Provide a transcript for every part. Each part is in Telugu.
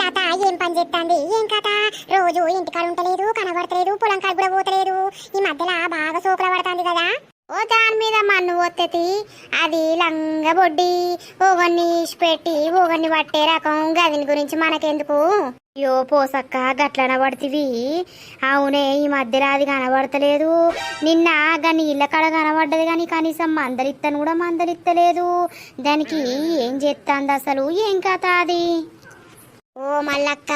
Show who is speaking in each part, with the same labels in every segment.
Speaker 1: లత ఏం పని చేస్తాంది ఏం కథ? రోజు ఇంటికాడ ఉంటలేదు, కనబడతలేదు, పొలం కాడ కూడా పోతలేదు. ఈ మధ్యలో బాగా సోకుల పడుతుంది కదా. ఓ దాని మీద మన్ను పోతేతి అది లంగ బొడ్డి ఓగన్ని పెట్టి ఓగన్ని పట్టే రకం గదిని గురించి మనకెందుకు? యో పోసక్క గట్లన పడుతుంది. అవునే ఈ మధ్యలో అది కనబడతలేదు. నిన్న గాని ఇళ్ళ కాడ కనబడ్డది కానీ కనీసం మందలిత్తను కూడా మందలిత్తలేదు. దానికి ఏం చేస్తాంది అసలు, ఏం కథ అది? ఓ మల్లక్క,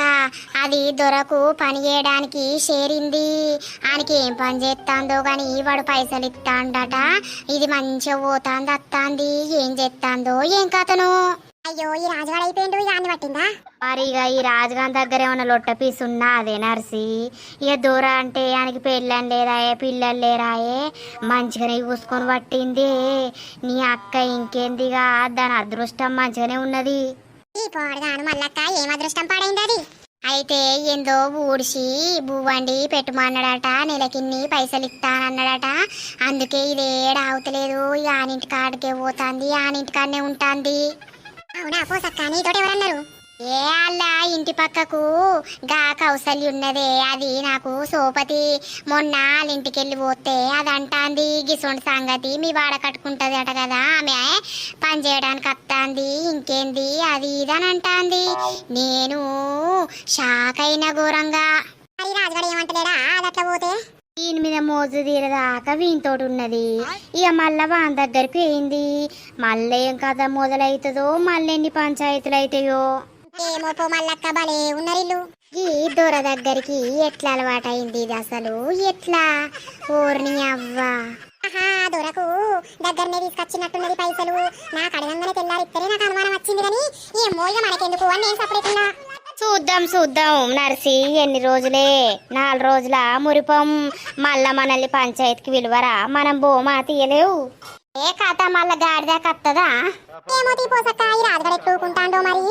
Speaker 1: అది దొరకు పని చేయడానికి చేరింది. ఆయనకి ఏం పని చేస్తాందో గాని వాడు పైసలు ఇస్తాండట. ఇది మంచిగా పోతాంది అత్తాంది, ఏం చేస్తాందో ఏం కథను. అయ్యో ఈ రాజుగాడు అయిపోయిండు, ఇక పట్టిందా మరి? ఇక ఈ రాజుగాని దగ్గర ఏమన్నా లొట్ట పీసు ఉన్నా అదే నర్సి. ఇక దూర అంటే ఆయనకి పెళ్ళని లేదాయే, పిల్లలు లేరాయే, మంచిగానే చూసుకొని పట్టింది. నీ అక్క ఇంకేందిగా, దాని అదృష్టం మంచిగానే ఉన్నది. ఈ పోడగాను మల్లక్క ఏం అదృష్టం పాడైంది అది. అయితే ఏందో ఊడిసి బువ్వండి పెట్టుమన్నాడట, నెలకిన్ని పైసలు ఇస్తానన్నాడట. అందుకే ఇదేడా అవుతలేదు, ఆనింటి కాడికే పోతాంది, ఆనింటి కాడనే ఉంటాంది. అవునా పోసక్క, నీతోటి ఎవరన్నారు? ఏ అల్ల ఇంటి పక్కకు గా కౌసల్య ఉన్నదే, అది నాకు సోపతి మొన్న వాళ్ళ ఇంటికి వెళ్ళి పోతే అది అంటాంది గిసొంటి సంగతి మీ వాడ కట్టుకుంటది అట కదా, ఆమె పని చేయడానికి వస్తాంది, ఇంకేంది అది ఇది అని అంటాంది. నేను షాక్ అయిన ఘోరంగా. మరి రాజుగాడు ఏమంటలేడా అది అట్లా పోతే? దీని మీద మోజు తీరదాకా వీనితోటి ఉన్నది. ఇక మళ్ళా వాని దగ్గరికి పోయింది. మళ్ళీ ఏం కథ మొదలవుతుందో, మళ్ళీ ఎన్ని పంచాయతీలు అవుతాయో ఏమో. పో మల్లక్క భలే ఉన్నరిల్లు. ఈ దూర దగ్గరికి ఎట్లా అలవాటైంది ఇది అసలు, ఎట్లా? ఊరిని అవ్వా దొరకు దగ్గరనే తీసుకొచ్చినట్టున్నది పైసలు. నాకు అడగంగానే తెల్లారిస్తేనే నాకు అనుమానం వచ్చింది కానీ ఏమో ఇక మనకెందుకు అని నేను సపరేట్ ఉన్నా. చూద్దాం చూద్దాం నర్సి, ఎన్ని రోజులే, 4 రోజుల మురిపం. మళ్ళా మనల్ని పంచాయతీకి విలువరా, మనం బోమా తీయలేవు. ఏ కథ మళ్ళా గాడిదా కత్తదా? ఏమో తీపోసక్క, ఈ రాజుగడ ఎత్తుకుంటాండో మరి.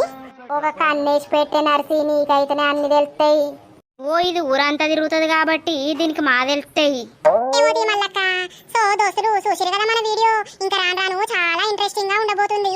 Speaker 1: ఒక కన్నేసి పెట్టే నర్సి, నీకైతేనే అన్ని తెలుస్తాయి. ఓ ఇది ఊరంతా తిరుగుతుంది కాబట్టి దీనికి మా తెలుస్తాయి. ఏమోది మల్లక్క. సో దోస్తులు చూసిరు కదా మన వీడియో, ఇంకా రాను రాను చాలా ఇంట్రెస్టింగ్ గా ఉండబోతుంది.